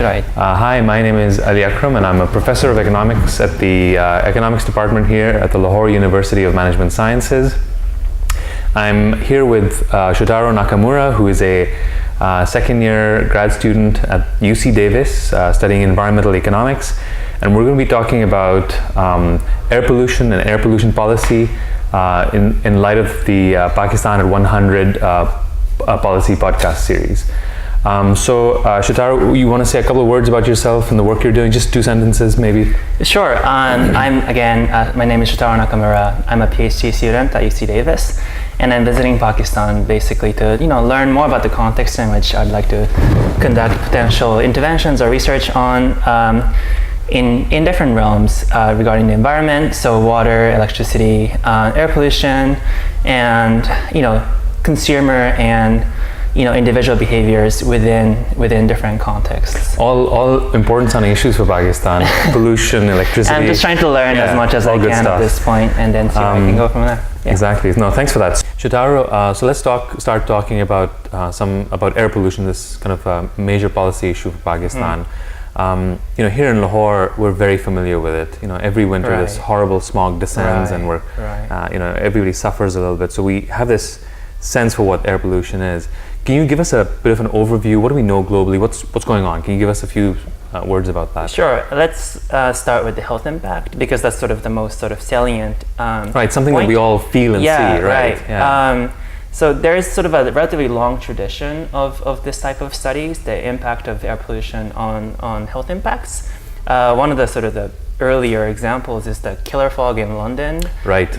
Right. Hi, my name is Akram, and I'm a professor of economics at the economics department here at the Lahore University of Management Sciences. I'm here with Shotaro Nakamura, who is a second-year grad student at UC Davis studying environmental economics, and we're going to be talking about air pollution and air pollution policy in light of the Pakistan at 100 policy podcast series. Shotaro, you want to say a couple of words about yourself and the work you're doing? Just 2 sentences, maybe. Sure. My name is Shotaro Nakamura. I'm a PhD student at UC Davis, and I'm visiting Pakistan basically to learn more about the context in which I'd like to conduct potential interventions or research on in different realms regarding the environment, so water, electricity, air pollution, and consumer and individual behaviors within different contexts. All important sounding issues for Pakistan. Pollution, electricity. I'm just trying to learn as much as I can at this point, and then see where I can go from there. Yeah. Exactly. No, thanks for that, Shotaro. So let's start talking about air pollution. This kind of major policy issue for Pakistan. Here in Lahore, we're very familiar with it. Every winter this horrible smog descends, and we're everybody suffers a little bit. So we have this sense for what air pollution is. Can you give us a bit of an overview? What do we know globally? What's going on? Can you give us a few words about that? Sure. Let's start with the health impact, because that's sort of the most salient something point that we all feel and see, right? Yeah. So there is sort of a relatively long tradition of this type of studies, the impact of air pollution on health impacts. One of the earlier examples is the killer fog in London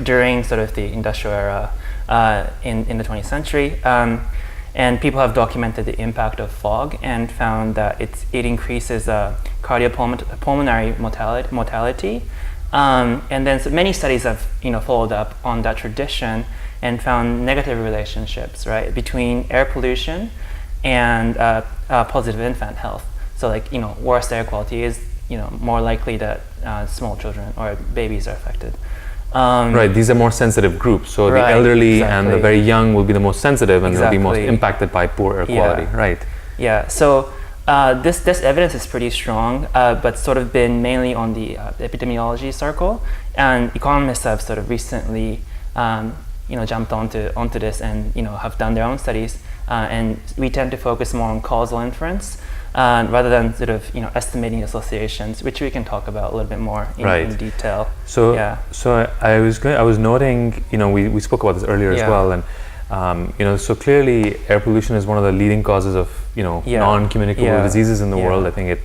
during sort of the industrial era in the 20th century. And people have documented the impact of fog and found that it increases cardiopulmonary mortality. And then many studies have followed up on that tradition and found negative relationships between air pollution and positive infant health. So worse air quality is more likely that small children or babies are affected. These are more sensitive groups. So the elderly and the very young will be the most sensitive, and they'll be most impacted by poor air quality. Yeah. So this evidence is pretty strong, but sort of been mainly on the epidemiology circle. And economists have sort of recently, jumped onto this and have done their own studies. And we tend to focus more on causal inference rather than sort of estimating associations, which we can talk about a little bit more in detail. So I was noting, we spoke about this earlier as well, and so clearly air pollution is one of the leading causes of non-communicable diseases in the world. I think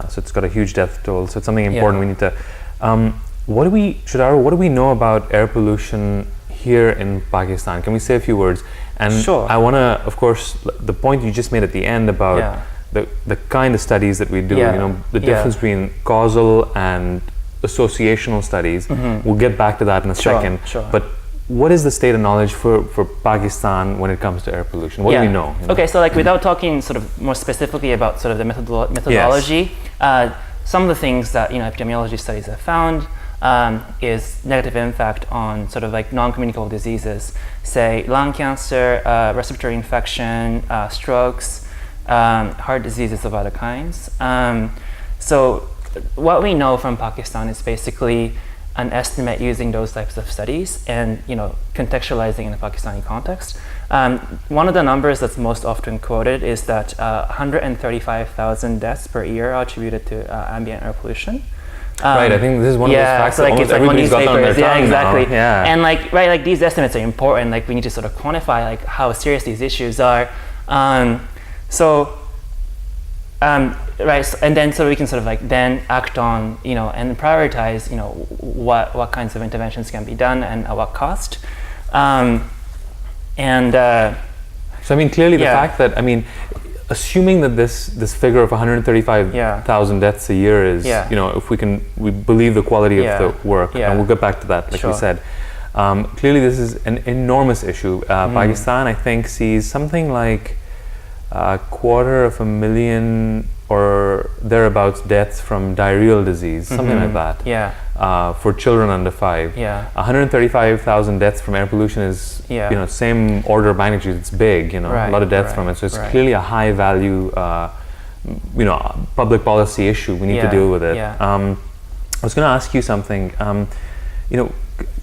so it's got a huge death toll. So it's something important we need to. Shotaro, what do we know about air pollution here in Pakistan? Can we say a few words? And sure. I want to, of course, the point you just made at the end about the kind of studies that we do, the difference between causal and associational studies. We'll get back to that in a second. Sure. But what is the state of knowledge for Pakistan when it comes to air pollution? What do we know? Okay, so without talking sort of more specifically about sort of the methodology, some of the things that epidemiology studies have found is negative impact on sort of non-communicable diseases, say lung cancer, respiratory infection, strokes, heart diseases of other kinds. So what we know from Pakistan is basically an estimate using those types of studies and contextualizing in the Pakistani context. One of the numbers that's most often quoted is that 135,000 deaths per year are attributed to ambient air pollution. I think this is one of those facts that almost everybody's got on their tongue exactly. now. Yeah. And these estimates are important. We need to sort of quantify how serious these issues are. And then so we can sort of then act on and prioritize what kinds of interventions can be done and at what cost. So clearly the fact that assuming that this figure of 135,000 deaths a year is if we believe the quality of the work, and we'll get back to that we said. Clearly this is an enormous issue. Pakistan, I think, sees something like 250,000 or thereabouts deaths from diarrheal disease, something like that. For children under 5. 135,000 deaths from air pollution is same order of magnitude. It's big, a lot of deaths from it. So it's clearly a high value public policy issue. We need to deal with it. Yeah. I was going to ask you something.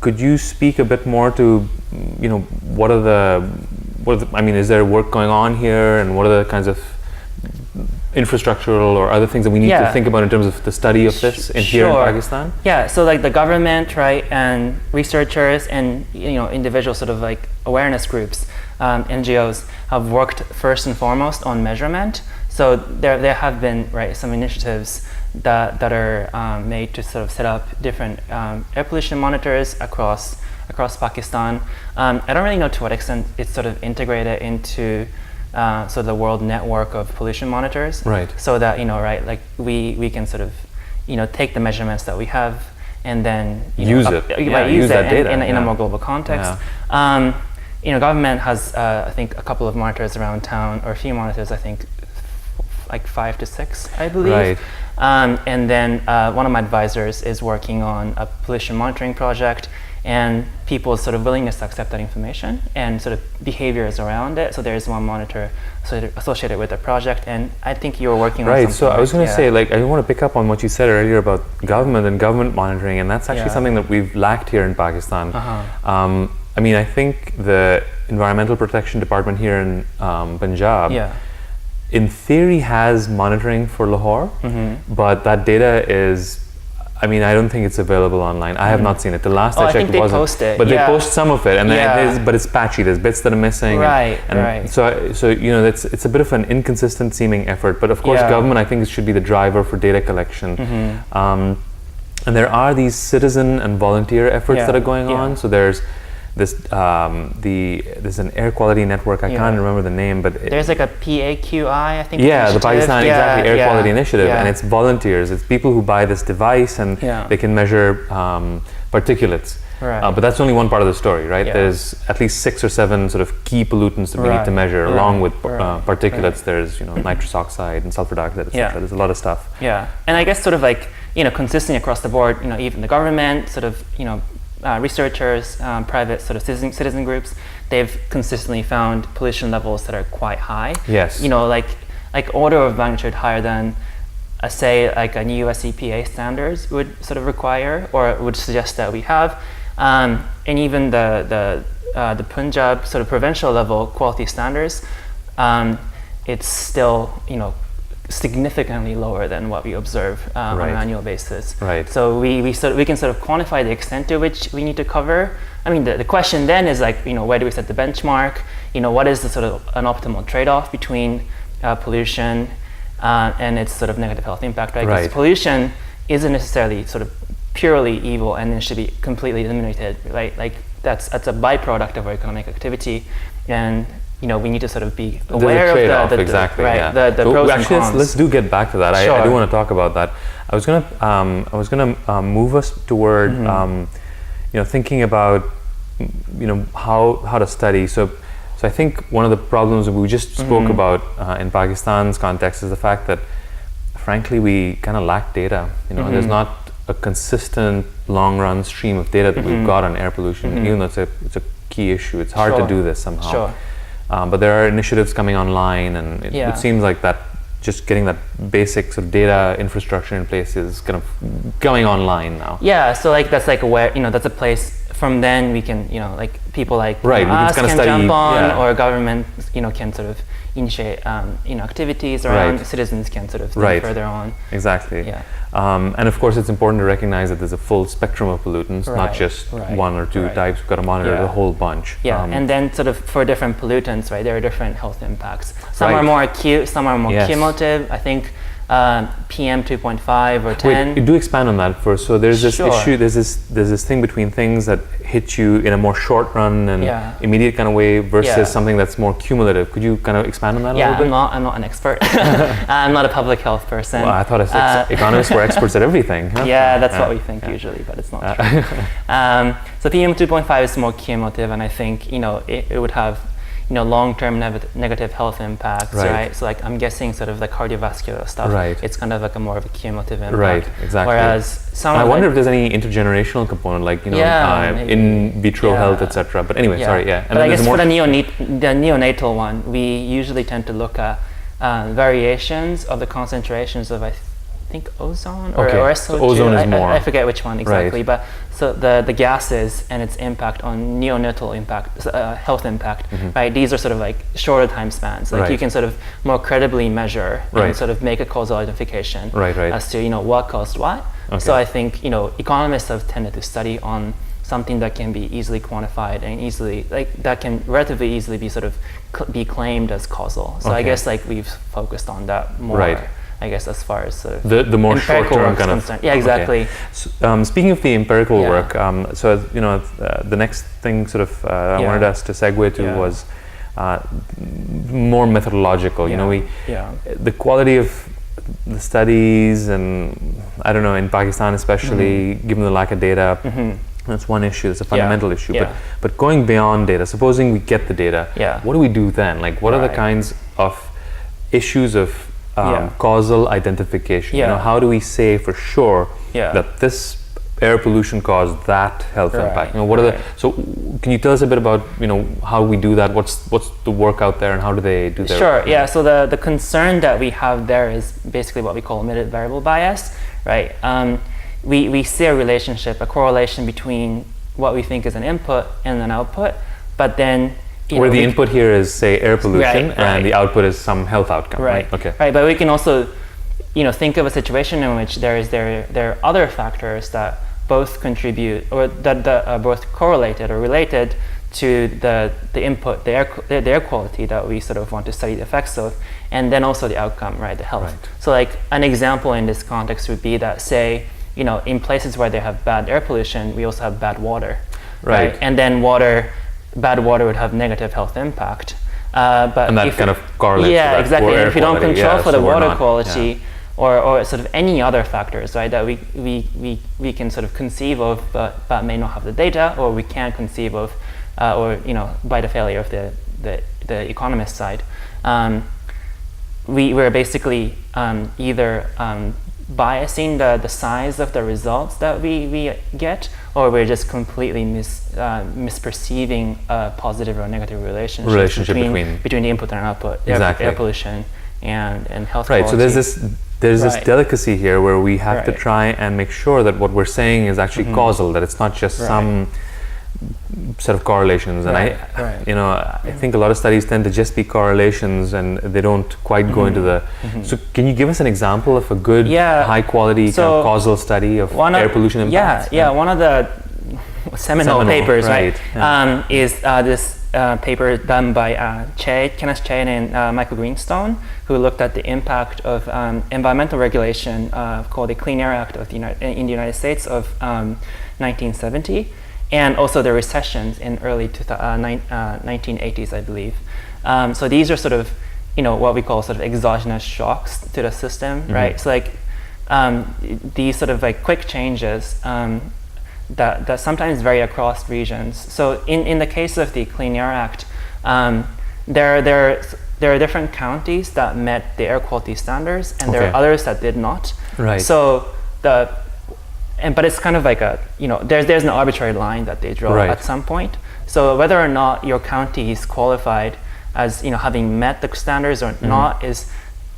Could you speak a bit more to, what are the, is there work going on here, and what are the kinds of infrastructural or other things that we need to think about in terms of the study of this here in Pakistan? Yeah, so like the government, right, and researchers and individual sort of like awareness groups, NGOs have worked first and foremost on measurement. So there have been some initiatives that are made to sort of set up different air pollution monitors across Pakistan. I don't really know to what extent it's sort of integrated into so the world network of pollution monitors, right? So that like we can sort of take the measurements that we have and then use that data in a more global context. Yeah. Government has I think a couple of monitors around town, or a few monitors, I think like 5 to 6, I believe. Right. And then one of my advisors is working on a pollution monitoring project, and people's sort of willingness to accept that information and sort of behaviors around it. So there is one monitor associated with the project, and I think you were working on something. Right, so I was going to say, I want to pick up on what you said earlier about government and government monitoring, and that's actually something that we've lacked here in Pakistan. I think the Environmental Protection Department here in Punjab, in theory, has monitoring for Lahore, but that data is, I don't think it's available online. I have not seen it. The last I checked, it wasn't. Post it. But they post some of it, and but it's patchy. There's bits that are missing. Right. So it's a bit of an inconsistent seeming effort. But of course, government, I think, should be the driver for data collection. And there are these citizen and volunteer efforts that are going on. So there's there's an air quality network. I can't remember the name, but there's like a PAQI, I think. Yeah, the Pakistan Air Quality Initiative, and it's volunteers. It's people who buy this device, and they can measure particulates. Right. But that's only one part of the story, right? There's at least 6 or 7 sort of key pollutants that we need to measure, along with particulates. There's nitrous oxide and sulfur dioxide, etc. There's a lot of stuff. Yeah, and I guess sort of like consistently across the board, even the government, sort of researchers, private sort of citizen groups, they've consistently found pollution levels that are quite high. Yes. Like order of magnitude higher than, say, like a new US EPA standards would sort of require, or would suggest that we have. And even the Punjab sort of provincial level quality standards, it's still significantly lower than what we observe on an annual basis. Right. So we can sort of quantify the extent to which we need to cover. The question then is like, where do we set the benchmark? What is the sort of an optimal trade-off between pollution and its sort of negative health impact, right? Because pollution isn't necessarily sort of purely evil and it should be completely eliminated, right? Like that's a byproduct of our economic activity, and we need to sort of be aware of the pros and cons. Let's get back to that. I do want to talk about that. I was gonna move us toward thinking about how to study. So I think one of the problems that we just spoke about in Pakistan's context is the fact that, frankly, we kind of lack data. There's not a consistent long-run stream of data that we've got on air pollution, even though it's a key issue. It's hard to do this somehow. But there are initiatives coming online, and it seems like that just getting that basic sort of data infrastructure in place is kind of going online now. Yeah, so like that's like where that's a place. From then we can like people like us can jump on, or government can sort of initiate activities around. Citizens can sort of think further on. Exactly. Yeah. And of course, it's important to recognize that there's a full spectrum of pollutants, not just one or two types. We've got to monitor the whole bunch. Yeah, and then sort of for different pollutants, there are different health impacts. Some are more acute, some are more cumulative. I think PM 2.5 or 10. Wait, do expand on that first. So there's this issue, there's this thing between things that hit you in a more short run and immediate kind of way versus something that's more cumulative. Could you kind of expand on that a little bit? I'm not an expert. I'm not a public health person. Well, I thought economists were experts at everything. Huh? Yeah, that's what we think usually, but it's not true. So PM 2.5 is more cumulative, and I think it would have long-term negative health impacts, right? So like I'm guessing sort of the cardiovascular stuff, it's kind of like a more of a cumulative impact. Right, exactly. Whereas I wonder if there's any intergenerational component, like in vitro health, etc. But anyway, sorry, And but I guess for the neonatal one, we usually tend to look at variations of the concentrations of, I think, ozone or Okay. SO2. So ozone is more. I forget which one exactly, Right. but so the gases and its impact on neonatal impact, health impact, right? These are sort of like shorter time spans. Like Right. you can sort of more credibly measure Right. and sort of make a causal identification Right. as to what caused what. Okay. So I think economists have tended to study on something that can be easily quantified and easily that can relatively easily be sort of be claimed as causal. So I Okay. guess we've focused on that more. Right. I guess as far as sort of The more empirical short-term work's kind of. concerned. Yeah, exactly. Okay. So, speaking of the empirical Yeah. work, the next thing sort of I wanted us to segue to was more methodological. The quality of the studies, and I don't know, in Pakistan especially, given the lack of data, that's one issue. It's a fundamental issue. Yeah. But going beyond data, supposing we get the data, what do we do then? Like, what are the kinds of issues of causal identification? How do we say for sure that this air pollution caused that health impact? What are the so? Can you tell us a bit about how we do that? What's the work out there, and how do they do their Sure. Yeah. So the concern that we have there is basically what we call omitted variable bias, right? We see a relationship, a correlation between what we think is an input and an output, but then where the input here is, say, air pollution, Right. and the output is some health outcome, right? Okay. Right, but we can also, think of a situation in which there are other factors that both contribute, or that are both correlated or related to the input, the air quality that we sort of want to study the effects of, and then also the outcome, right, the health. Right. So like an example in this context would be that, say, in places where they have bad air pollution, we also have bad water, Right. And then bad water would have negative health impact. But And that kind of correlates yeah, to that exactly. poor air If you don't quality, control for the so we're water not- quality or sort of any other factors, right, that we can sort of conceive of, but may not have the data, or we can't conceive of, or by the failure of the economist side, we're basically either biasing the size of the results that we get, or we're just completely misperceiving a positive or negative relationship between the input and output, Exactly. air pollution and health Right. quality. So there's this delicacy here where we have to try and make sure that what we're saying is actually causal, that it's not just some set of correlations. And I think a lot of studies tend to just be correlations, and they don't quite go into the. So can you give us an example of a good, high quality kind of causal study of air pollution impacts? One of the seminal papers, right? Is this paper done by Kenneth Che and Michael Greenstone, who looked at the impact of environmental regulation called the Clean Air Act of in the United States of 1970, and also the recessions in early 1980s, I believe. So these are sort of, what we call sort of exogenous shocks to the system, right? So like these sort of like quick changes that sometimes vary across regions. So in the case of the Clean Air Act, there are different counties that met the air quality standards, and there are others that did not. Right. So but it's kind of like there's an arbitrary line that they draw at some point. So whether or not your county is qualified as having met the standards or not is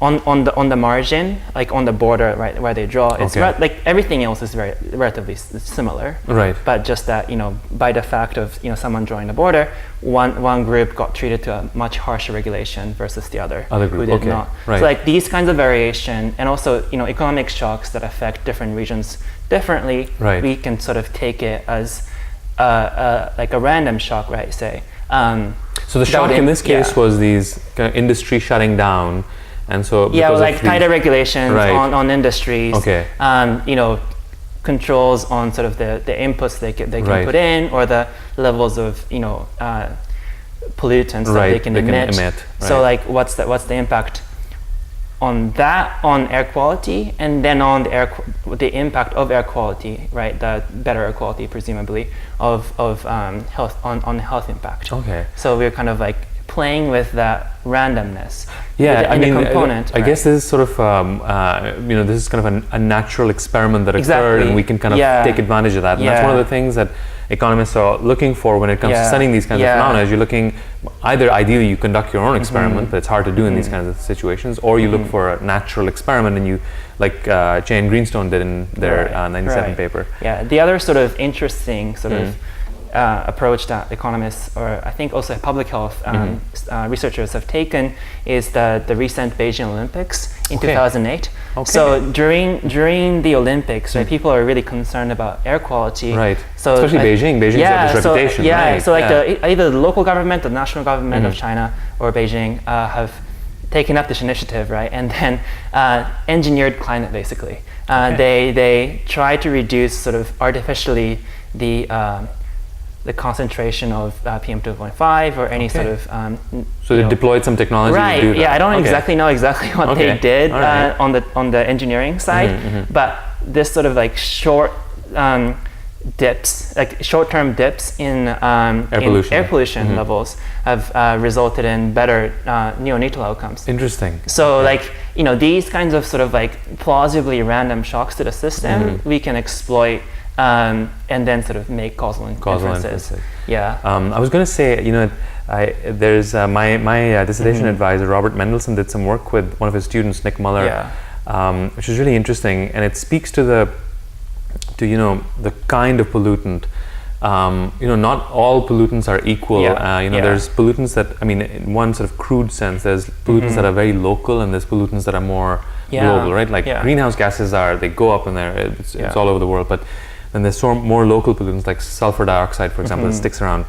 on the margin, like on the border, right, where they draw. It's like everything else is very relatively similar. Right. But just that by the fact of someone drawing the border, one group got treated to a much harsher regulation versus the other group who did not. Right. So like these kinds of variation, and also economic shocks that affect different regions differently, we can sort of take it as like a random shock, right? Say. So the shock in this case was these kind of industry shutting down, and so like tighter regulations on industries. Controls on sort of the inputs they can put in, or the levels of pollutants that they can emit. So like what's the impact on air quality, and then on the impact of air quality, right? The better air quality, presumably, of health on health impact. Okay. So we're kind of like playing with that randomness. Yeah, in the component. I guess this is sort of this is kind of a natural experiment that occurred, and we can kind of take advantage of that. And that's one of the things that economists are looking for when it comes to studying these kinds of phenomena. Is you're looking either ideally you conduct your own experiment, but it's hard to do in these kinds of situations, or you look for a natural experiment, and you, like Jane Greenstone did in their 97 paper. Yeah, the other sort of interesting sort of approach that economists, or I think also public health researchers have taken, is the recent Beijing Olympics in 2008. So during the Olympics, right, people are really concerned about air quality. Right. So especially Beijing's got this reputation. So like either the local government, the national government of China, or Beijing have taken up this initiative, right, and then engineered climate basically. They try to reduce sort of artificially the concentration of PM2.5 or any sort of so they deployed some technology to do that. I don't exactly know what they did on the engineering side, but this sort of like short dips, like short-term dips in air pollution levels have resulted in better neonatal outcomes. Interesting. So like, these kinds of sort of like plausibly random shocks to the system we can exploit and then sort of make causal inferences. Yeah. I was going to say, there's my dissertation advisor, Robert Mendelsohn, did some work with one of his students, Nick Muller, which is really interesting, and it speaks to the kind of pollutant. Not all pollutants are equal. There's pollutants that, in one sort of crude sense, there's pollutants that are very local, and there's pollutants that are more global, right? Like greenhouse gases they go up in there, it's all over the world, but then there's more local pollutants like sulfur dioxide, for example, that sticks around.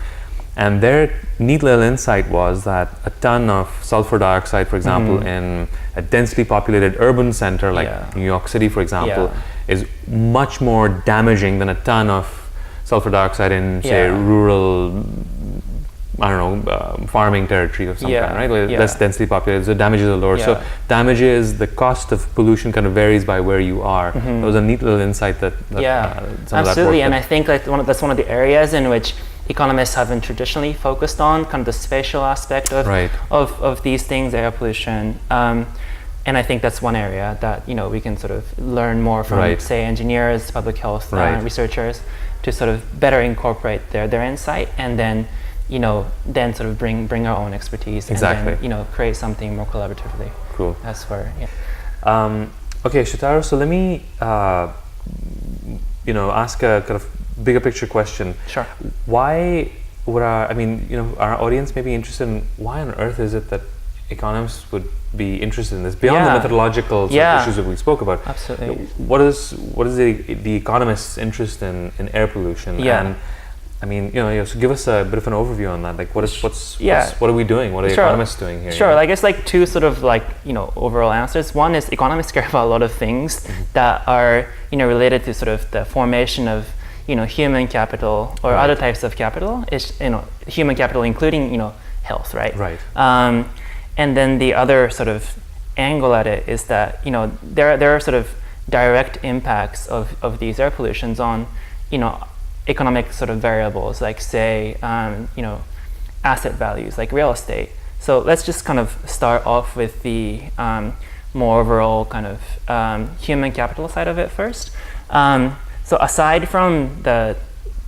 And their neat little insight was that a ton of sulfur dioxide, for example, in a densely populated urban center like New York City, for example, is much more damaging than a ton of sulfur dioxide in, say, rural, farming territory of some kind, right? Less densely populated, so damages are lower. So damages, the cost of pollution kind of varies by where you are. That was a neat little insight that absolutely. And I think like that's one of the areas in which economists haven't traditionally focused on, kind of the spatial aspect of these things, air pollution. And I think that's one area that we can sort of learn more from, say, engineers, public health researchers, to sort of better incorporate their insight, and then then sort of bring our own expertise, and then create something more collaboratively. Cool. That's where. Okay, Shotaro. So let me ask a kind of bigger picture question. Sure. Why would our audience may be interested in why on earth is it that economists would be interested in this beyond the methodological sort of issues that we spoke about? Absolutely. What is the economist's interest in air pollution? And so give us a bit of an overview on that. Like, what are we doing? What are economists doing here? Sure. I guess like two sort of like overall answers. One is economists care about a lot of things that are related to sort of the formation of human capital or other types of capital. Is human capital including health, right? Right. And then the other sort of angle at it is that there are sort of direct impacts of these air pollutions on economic sort of variables, like say asset values, like real estate. So let's just kind of start off with the more overall kind of human capital side of it first. So aside from the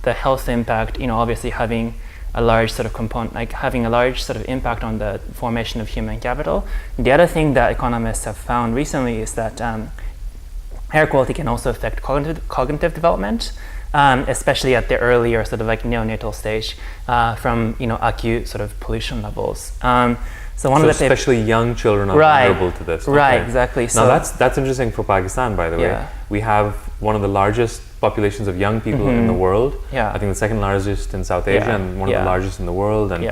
health impact, obviously having a large sort of component, like having a large sort of impact on the formation of human capital, the other thing that economists have found recently is that air quality can also affect cognitive development, especially at the earlier sort of like neonatal stage, from acute sort of pollution levels. So especially young children are vulnerable to this. Right, exactly. Now that's interesting for Pakistan, by the way. We have one of the largest populations of young people in the world. I think the second largest in South Asia and one of the largest in the world. And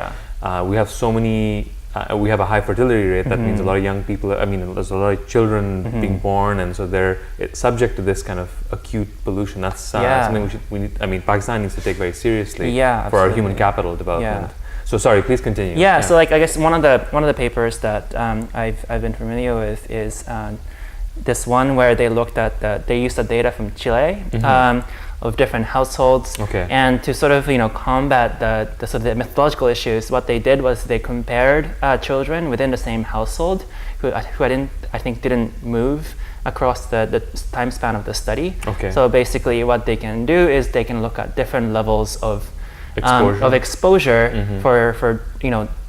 we have so many. We have a high fertility rate. That means a lot of young people. There's a lot of children being born, and so they're subject to this kind of acute pollution. That's something we need. Pakistan needs to take very seriously for our human capital development. So sorry, please continue. So like I guess one of the papers that I've been familiar with is this one where they looked at they used the data from Chile of different households, and to sort of combat the sort of the methodological issues, what they did was they compared children within the same household who I think didn't move across the time span of the study. Okay. So basically what they can do is they can look at different levels of exposure for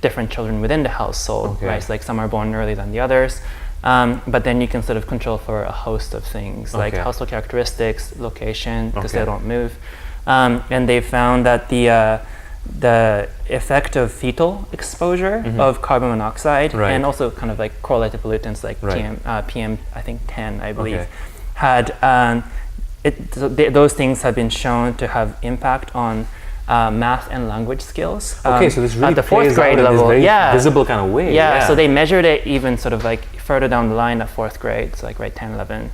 different children within the household, right? So like some are born earlier than the others. But then you can sort of control for a host of things like household characteristics, location, because they don't move. And they found that the effect of fetal exposure of carbon monoxide and also kind of like correlated pollutants like PM I think 10 I believe had those things have been shown to have impact on math and language skills. So this really at the fourth plays grade out in level, this very visible kind of way. So they measured it even sort of like further down the line at fourth grade, so like grade 10, 11.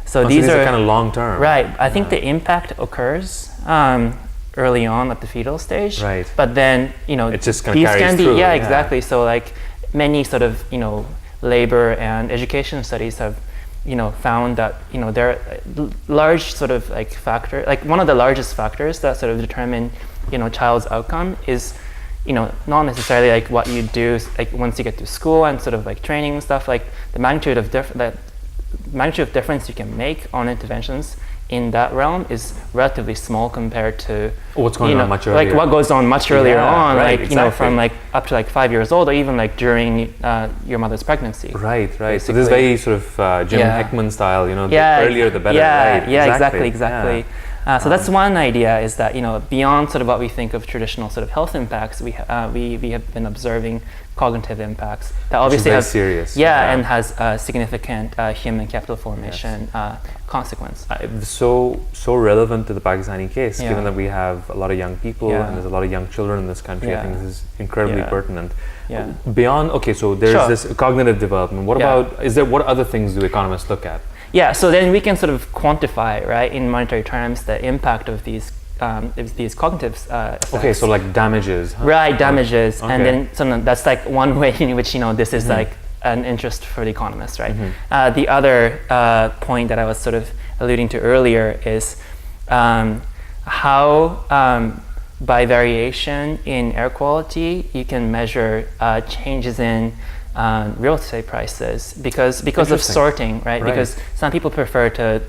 So these are kind of long term. Right. I think the impact occurs early on at the fetal stage. Right. But then, it just kind these of carries can be, through. Exactly. So like many sort of, labor and education studies have, found that, there are large sort of like factor, like one of the largest factors that sort of determine, child's outcome is, not necessarily like what you do like once you get to school and sort of like training and stuff, like the magnitude of difference you can make on interventions in that realm is relatively small compared to what's going on much earlier. Like what goes on much earlier on, right, like from like up to like 5 years old, or even like during your mother's pregnancy. Right. So this is very sort of Jim Heckman style, the earlier the better. Exactly. So that's one idea, is that beyond sort of what we think of traditional sort of health impacts, we have been observing cognitive impacts that obviously have serious, and has significant human capital formation consequence. So relevant to the Pakistani case, given that we have a lot of young people and there's a lot of young children in this country. I think this is incredibly pertinent. Beyond, so there's this cognitive development. What about, what other things do economists look at? So then we can sort of quantify, right, in monetary terms, the impact of these cognitive effects. So like damages. Huh? Right, damages, and then that's like one way in which this is like an interest for the economists, right? The other point that I was sort of alluding to earlier is how by variation in air quality you can measure changes in real estate prices because of sorting, right? Because some people prefer to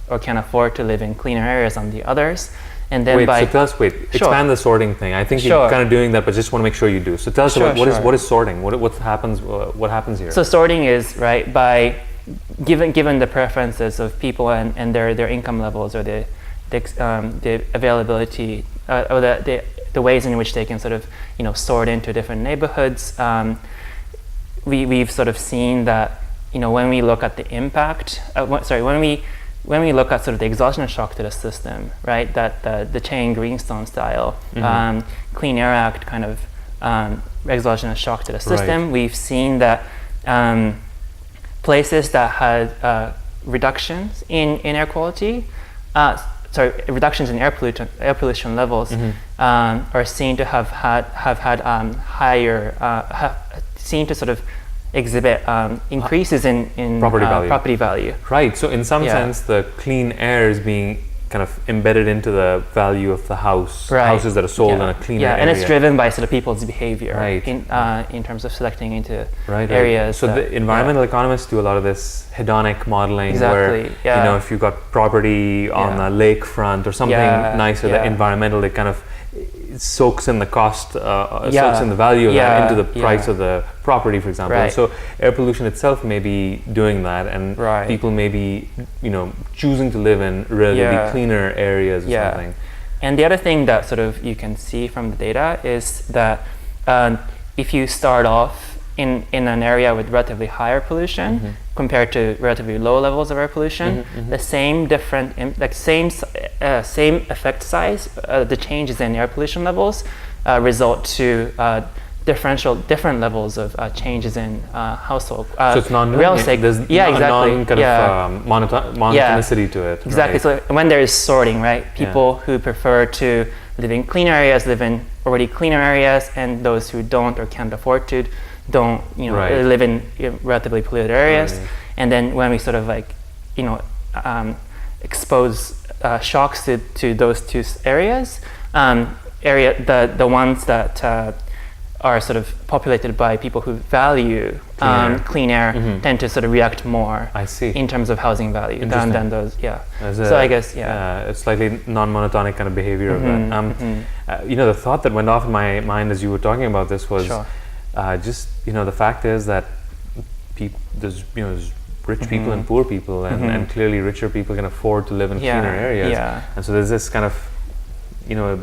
or can afford to live in cleaner areas than the others. And then expand the sorting thing. I think you're kind of doing that, but just want to make sure you do. So tell us what is sorting? What happens here? So sorting is by given the preferences of people and their income levels, or the availability or the ways in which they can sort of sort into different neighborhoods. We've sort of seen that when we look at the impact, when we look at sort of the exogenous shock to the system, right, that the Chain Greenstone style Clean Air Act kind of exogenous shock to the system, we've seen that places that had reductions in air quality, reductions in air pollution levels are seen to have seen to sort of exhibit increases in property value. Right. So in some sense, the clean air is being kind of embedded into the value of the house. Houses that are sold in a cleaner area. And it's driven by sort of people's behavior in terms of selecting into areas. So the environmental economists do a lot of this hedonic modeling where if you've got property on a lakefront or something nicer, the environmental, it kind of soaks in the cost, soaks in the value of that into the price of the property, for example. So air pollution itself may be doing that, and people may be, choosing to live in relatively cleaner areas or something. And the other thing that sort of you can see from the data is that if you start off in an area with relatively higher pollution compared to relatively low levels of air pollution, the same same effect size, the changes in air pollution levels result to different levels of changes in household. So it's real estate. There's monotonicity to it. Exactly. So when there is sorting, right, people who prefer to live in cleaner areas live in already cleaner areas, and those who don't or can't afford to don't live in relatively polluted areas. And then when we sort of expose shocks to those two areas, the ones that are sort of populated by people who value clean air tend to sort of react more I see. in terms of housing value than those, So I guess, it's slightly non-monotonic kind of behavior of that. The thought that went off in my mind as you were talking about this was the fact is that there's rich people and poor people, and clearly richer people can afford to live in cleaner areas. And so there's this kind of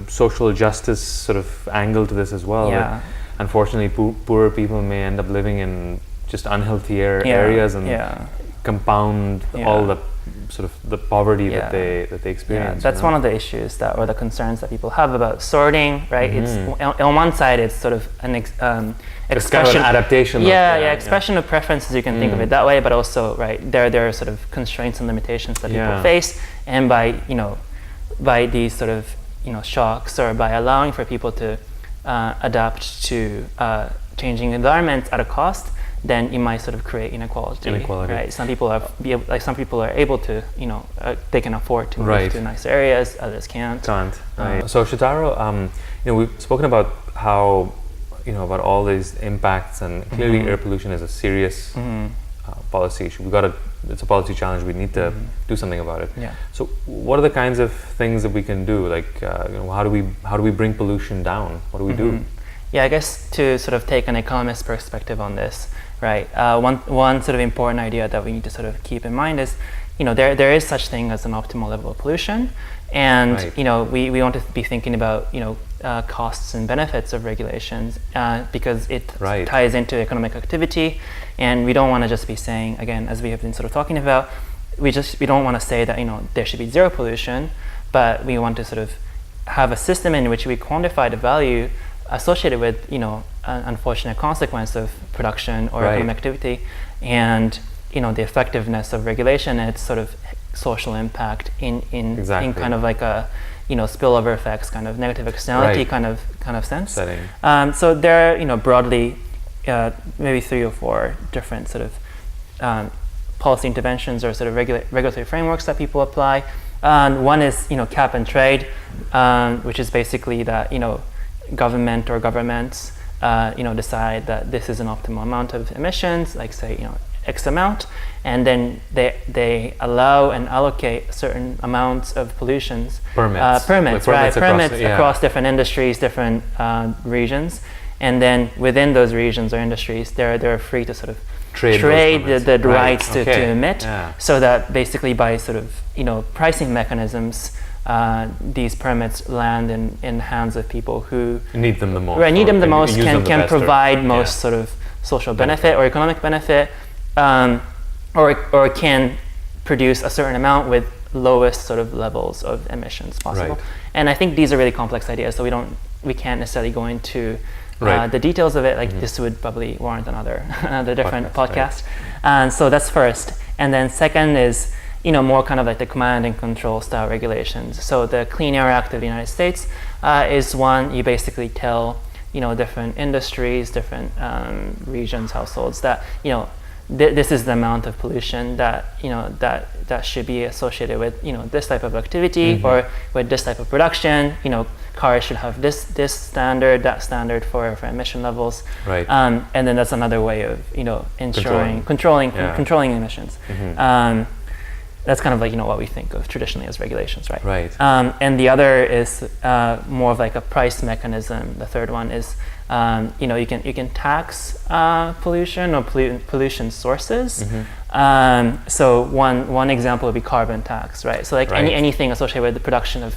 social justice sort of angle to this as well. That unfortunately, poorer people may end up living in just unhealthier areas and compound all the sort of the poverty that they experience. That's one of the issues or the concerns that people have about sorting, right? It's on one side, it's sort of an expression, it's kind of an adaptation. Expression of preferences. You can think of it that way, but also, right, there are sort of constraints and limitations that people face, and by these sort of shocks, or by allowing for people to adapt to changing environments at a cost, then you might sort of create inequality. Right? Some people are able to, they can afford to move to nice areas, others can't. So Shotaro, we've spoken about how, about all these impacts, and clearly air pollution is a serious policy issue. It's a policy challenge. We need to do something about it. So what are the kinds of things that we can do? Like, how do we bring pollution down? What do we do? Yeah, I guess to sort of take an economist perspective on this, right? One sort of important idea that we need to sort of keep in mind is, there is such thing as an optimal level of pollution, and we want to be thinking about costs and benefits of regulations, because it ties into economic activity, and we don't want to just be saying, again, as we have been sort of talking about, we don't want to say that there should be zero pollution, but we want to sort of have a system in which we quantify the value associated with an unfortunate consequence of production or economic activity, and the effectiveness of regulation and its sort of social impact in kind of like a spillover effects, kind of negative externality kind of sense. So there are broadly maybe 3 or 4 different sort of policy interventions or sort of regulatory frameworks that people apply. One is cap and trade, which is basically that government or governments decide that this is an optimal amount of emissions, like say X amount, and then they allow and allocate certain amounts of pollutions permits across different industries, different regions, and then within those regions or industries they're free to sort of trade the rights to emit, so that basically by sort of pricing mechanisms, these permits land in hands of people who need them the most, can provide most sort of social benefit or economic benefit, or can produce a certain amount with lowest sort of levels of emissions possible. And I think these are really complex ideas, so we can't necessarily go into the details of it. Like this would probably warrant another different podcast. And so that's first, and then second is more kind of like the command and control style regulations. So the Clean Air Act of the United States is one. You basically tell different industries, different regions, households that this is the amount of pollution that that should be associated with this type of activity or with this type of production. Cars should have this standard, that standard for emission levels, and then that's another way of controlling emissions. That's kind of like what we think of traditionally as regulations, right? And the other is more of like a price mechanism. The third one is you can tax pollution or pollution sources. So one example would be carbon tax, right? So like anything associated with the production of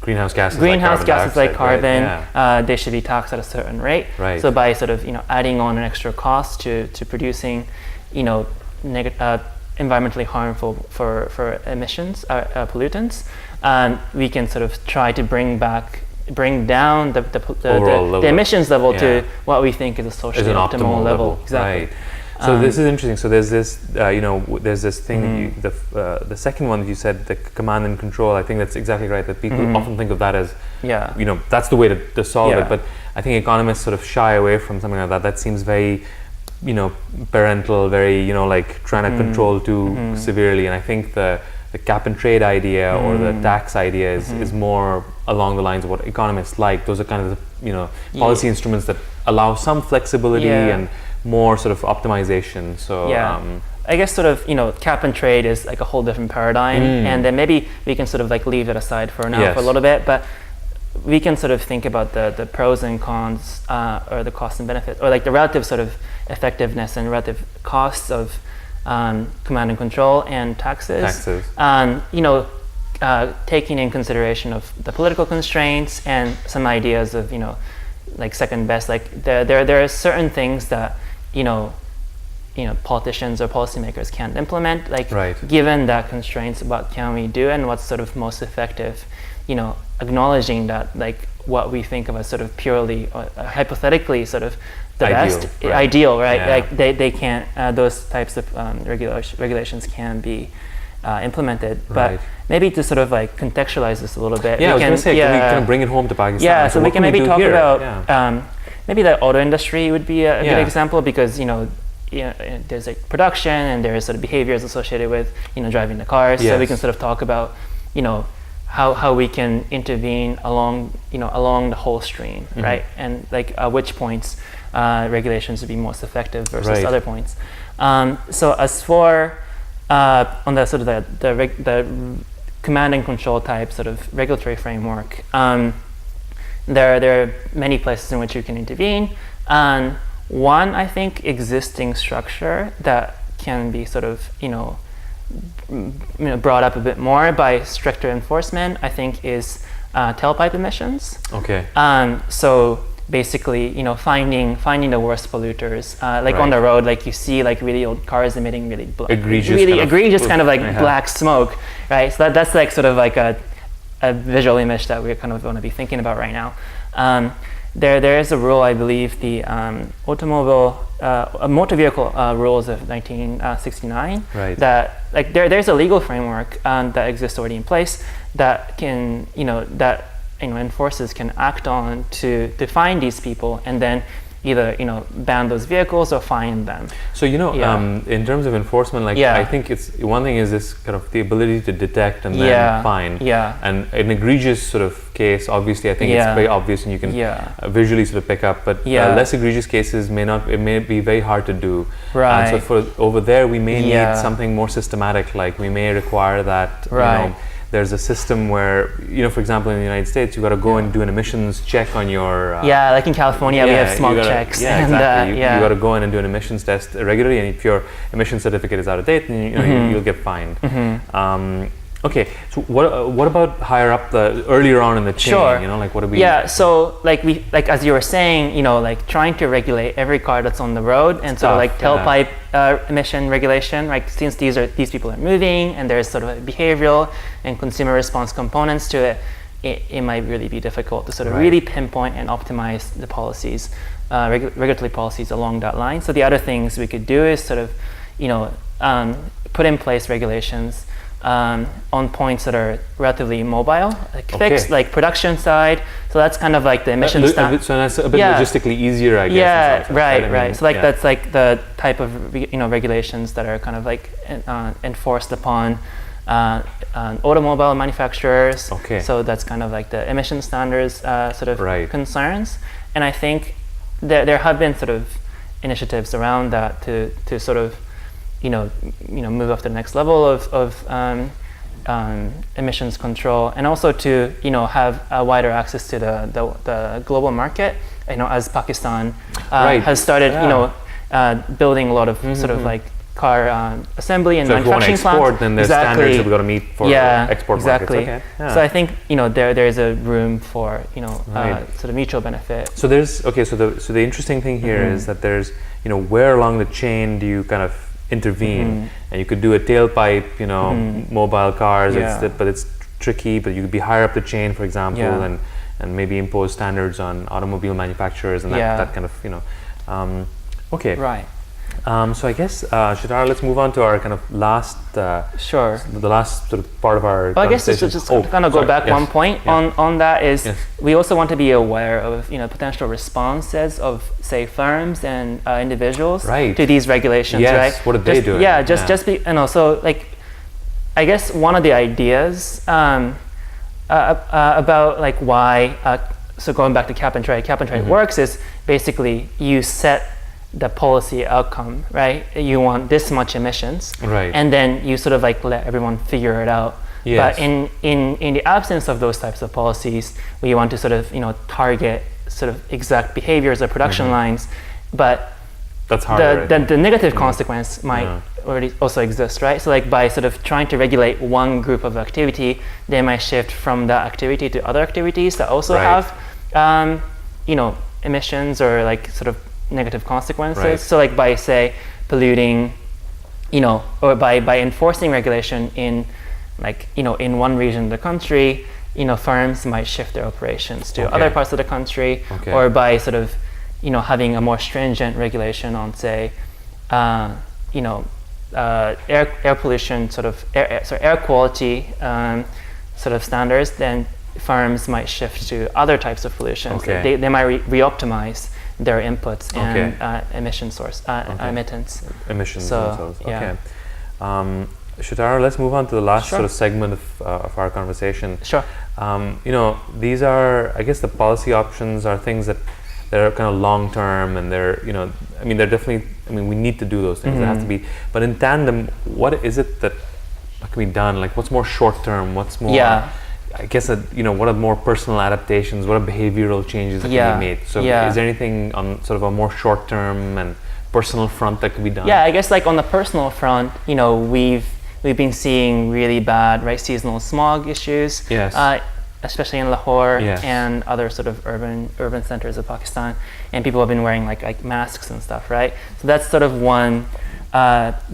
greenhouse gases like carbon, they should be taxed at a certain rate. So by sort of adding on an extra cost to producing environmentally harmful for emissions, pollutants, we can sort of try to bring down the emissions level to what we think is a socially optimal level. Exactly. So this is interesting. So there's this, there's this thing. The second one that you said, the command and control. I think that's exactly right. That people often think of that as, that's the way to solve it. But I think economists sort of shy away from something like that. That seems very parental, very like trying to control too severely. And I think the cap and trade idea or the tax idea is more along the lines of what economists like. Those are kind of the policy instruments that allow some flexibility and more sort of optimization. So I guess sort of cap and trade is like a whole different paradigm, and then maybe we can sort of like leave it aside for now for a little bit, but we can sort of think about the pros and cons, or the costs and benefits, or like the relative sort of effectiveness and relative costs of command and control and taxes. Taking in consideration of the political constraints and some ideas of like second best. Like there are certain things that politicians or policymakers can't implement. Like given that constraints, what can we do and what's sort of most effective? Acknowledging that like what we think of as sort of purely hypothetically sort of the ideal, right? Yeah. Like they can't, those types of regulations can be implemented, but maybe to sort of like contextualize this a little bit. I was going to say, can we kind of bring it home to Pakistan? Yeah, so we can maybe talk about maybe the auto industry would be a good example, because there's like production and there's sort of behaviors associated with driving the cars. So we can sort of talk about how we can intervene along the whole stream, right? And like at which points regulations would be most effective versus other points. So as for on the sort of the command and control type sort of regulatory framework, there are many places in which you can intervene. And one, I think, existing structure that can be sort of brought up a bit more by stricter enforcement, I think, is tailpipe emissions. So basically, finding the worst polluters, on the road, like you see like really old cars emitting really egregious kind of like black smoke, right? So that's like sort of like a visual image that we're kind of going to be thinking about right now. There is a rule, I believe, the motor vehicle rules of 1969, that like there's a legal framework that exists already in place that can enforcers can act on to find these people and then either ban those vehicles or fine them. So in terms of enforcement, I think it's one thing is this kind of the ability to detect and then fine. And an egregious sort of case, obviously, I think it's very obvious and you can visually sort of pick up. But less egregious cases it may be very hard to do. And so for over there, we may need something more systematic. Like we may require that. There's a system where, for example, in the United States, you got to go and do an emissions check on your... like in California, we have smog checks. Yeah, exactly. You got to go in and do an emissions test regularly, and if your emission certificate is out of date, then you'll get fined. Okay, so what about higher up, earlier on in the chain? What do we... so like as you were saying, like trying to regulate every car that's on the road, and sort of like tailpipe emission regulation, like since these people are moving and there's sort of a behavioral and consumer response components to it, it might really be difficult to sort of really pinpoint and optimize the policies, regulatory policies along that line. So the other things we could do is sort of, put in place regulations on points that are relatively mobile, like fixed, like production side. So that's kind of like the emission standard. So that's a bit logistically easier, I guess. Right. So like that's like the type of regulations that are kind of like enforced upon automobile manufacturers. So that's kind of like the emission standards sort of concerns. And I think there have been sort of initiatives around that to sort of move up to the next level of emissions control, and also to have a wider access to the global market. As Pakistan has started building a lot of sort of like car assembly and manufacturing plants. So if we want to export, then there's standards that we've got to meet for export markets. So I think there is a room for sort of mutual benefit. So there's so the interesting thing here is that there's where along the chain do you kind of intervene, and you could do a tailpipe, mobile cars, but it's tricky, but you could be higher up the chain, for example, and maybe impose standards on automobile manufacturers and that kind of, so I guess, Shotaro, let's move on to our kind of last, the last sort of part of our conversation. I guess just kind of go back one point on that is we also want to be aware of potential responses of, say, firms and individuals to these regulations, right? What are they doing? Just be, so like, I guess one of the ideas about like why. So going back to cap and trade works is basically you set the policy outcome, right? You want this much emissions, right? And then you sort of like let everyone figure it out. Yes. But in the absence of those types of policies, we want to sort of target sort of exact behaviors or production lines, but that's harder. The negative consequence might already also exist, right? So like by sort of trying to regulate one group of activity, they might shift from that activity to other activities that also have emissions or like sort of negative consequences. Right. So like by say polluting, or by enforcing regulation in like in one region of the country, firms might shift their operations to other parts of the country, or by sort of having a more stringent regulation on say air pollution sort of air quality sort of standards, then firms might shift to other types of pollutions. They might re-optimize their inputs and emission source emittance. Emissions so, themselves. Okay. Shotaro, let's move on to the last sort of segment of our conversation. Sure. These are, I guess, the policy options are things that they're kind of long term, and they're, they're definitely. We need to do those things. They have to be. But in tandem, what is it that can be done? Like, what's more short term? What's more? I guess what are more personal adaptations? What are behavioral changes that can be made? So, is there anything on sort of a more short term and personal front that can be done? Yeah, I guess like on the personal front, we've been seeing really bad seasonal smog issues. Yes. Especially in Lahore and other sort of urban centers of Pakistan, and people have been wearing like masks and stuff, right? So that's sort of one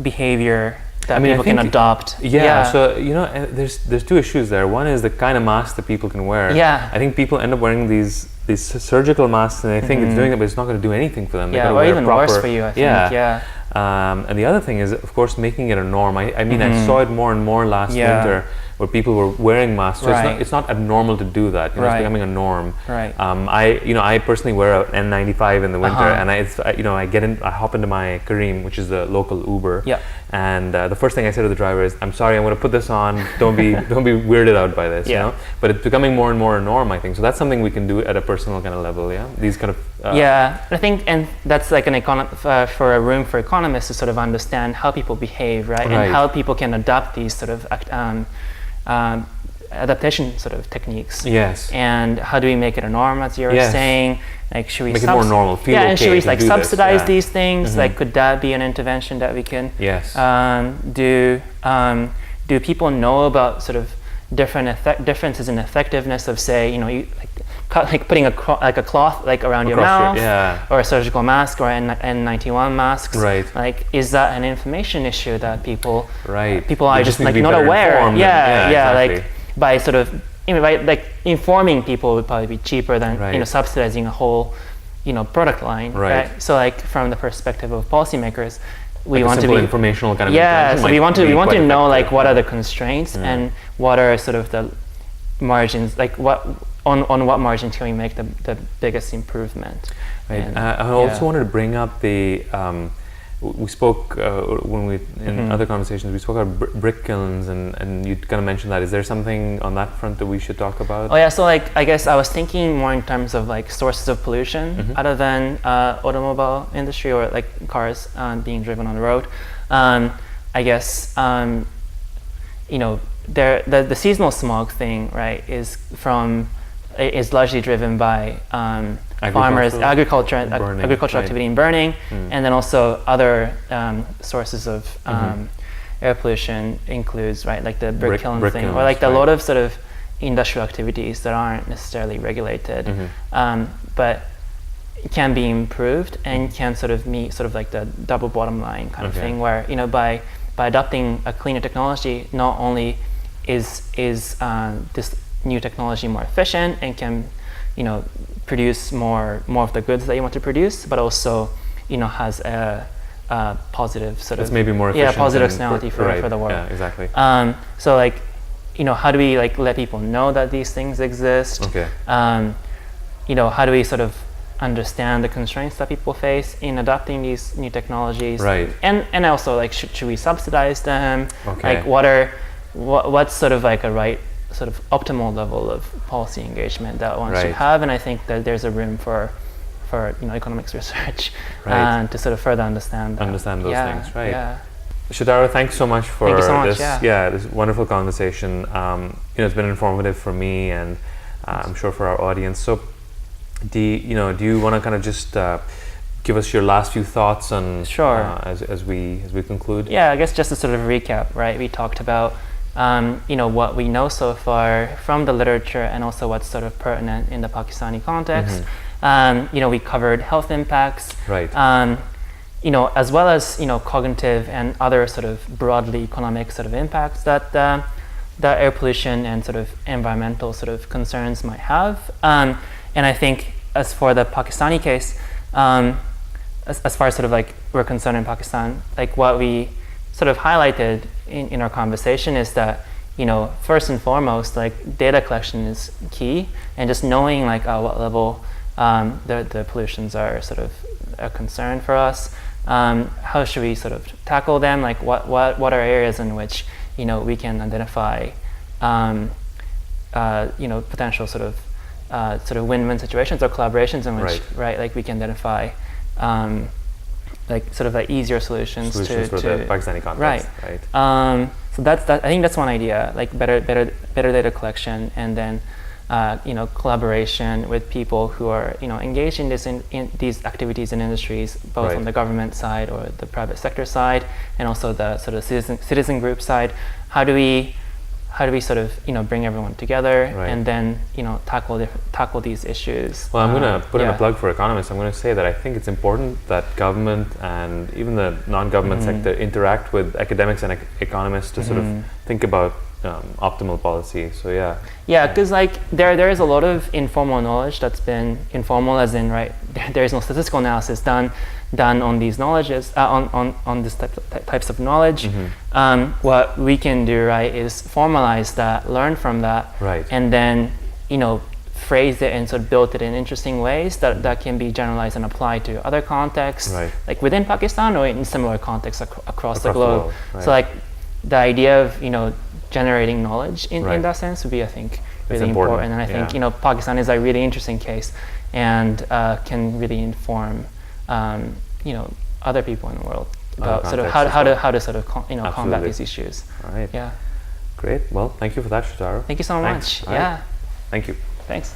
behavior that people can adopt. So there's two issues there. One is the kind of mask that people can wear. I think people end up wearing these surgical masks, and they think it's doing it, but it's not going to do anything for them. Or even worse for you, I think. And the other thing is, of course, making it a norm. I saw it more and more last winter, where people were wearing masks. So it's not abnormal to do that. It's becoming a norm. I personally wear an N95 in the winter, and I hop into my Kareem, which is the local Uber. And the first thing I say to the driver is, "I'm sorry, I'm going to put this on. Don't be weirded out by this." But it's becoming more and more a norm, I think. So that's something we can do at a personal kind of level. These kind of. I think, and that's like for a room for economists to sort of understand how people behave, right? And how people can adopt these sort of adaptation sort of techniques. Yes. And how do we make it a norm, as you were saying? Like, should we make it more normal? Feel and should we like subsidize this? these things? Like, could that be an intervention that we can do? Do people know about sort of differences in effectiveness of, say, like putting a cloth like around your mouth, or a surgical mask, or N91 masks? Like, is that an information issue that people are just like not aware? Like by sort of by like informing people would probably be cheaper than subsidizing a whole product line, right? So like from the perspective of policymakers, we want to be informational kind of so we want to know like what are the constraints and what are sort of the margins, like on what margins can we make the biggest improvement. I also wanted to bring up the we spoke when we in other conversations we spoke about brick kilns, and you kind of mentioned that. Is there something on that front that we should talk about? So like I guess I was thinking more in terms of like sources of pollution other than automobile industry or like cars being driven on the road. I guess the seasonal smog thing, right, is largely driven by farmers, agricultural activity and burning, and then also other sources of air pollution includes like the brick kiln thing, or like a lot of sort of industrial activities that aren't necessarily regulated, but can be improved and can sort of meet sort of like the double bottom line kind of thing, where by adopting a cleaner technology, not only is this new technology more efficient and can produce more of the goods that you want to produce, but also has a positive sort of maybe more efficient positive externality for the world. Exactly. So like how do we like let people know that these things exist? How do we sort of understand the constraints that people face in adopting these new technologies? And also like should we subsidize them? Like what's sort of like a right sort of optimal level of policy engagement that one should Right. have, and I think that there's a room for economics research Right. to sort of further understand those things, right? Yeah. Shotaro, thanks so much for Thank you so much, this. yeah. This wonderful conversation. It's been informative for me, and I'm sure for our audience. So, do you want to kind of just give us your last few thoughts on Sure. As we conclude? Yeah, I guess just to sort of recap, right? We talked about what we know so far from the literature and also what's sort of pertinent in the Pakistani context. We covered health impacts, Right. As well as cognitive and other sort of broadly economic sort of impacts that air pollution and sort of environmental sort of concerns might have. And I think as for the Pakistani case, as far as sort of like we're concerned in Pakistan, like what we sort of highlighted in our conversation is that first and foremost, like data collection is key, and just knowing like what level the pollutions are sort of a concern for us. How should we sort of tackle them? Like what are areas in which we can identify potential sort of win-win situations or collaborations in which like we can identify like sort of like easier solutions for the Pakistani context, right? So that's I think that's one idea, like better data collection, and then collaboration with people who are engaged in these activities and industries, both on the government side or the private sector side, and also the sort of citizen group side. How do we sort of bring everyone together and then tackle these issues? Well, I'm going to put in a plug for economists. I'm going to say that I think it's important that government and even the non-government sector interact with academics and economists to sort of think about optimal policy. So because like there is a lot of informal knowledge that's been informal, as in there is no statistical analysis done on these knowledges on these types of knowledge. What we can do is formalize that, learn from that, and then phrase it and sort of build it in interesting ways that can be generalized and applied to other contexts, like within Pakistan or in similar contexts across the globe. So like the idea of generating knowledge in that sense would be, I think, really important. And I think Pakistan is a really interesting case and can really inform other people in the world about sort of how to sort of combat these issues. All right. Yeah. Great. Well, thank you for that, Shotaro. Thank you so much. All right. Thank you. Thanks.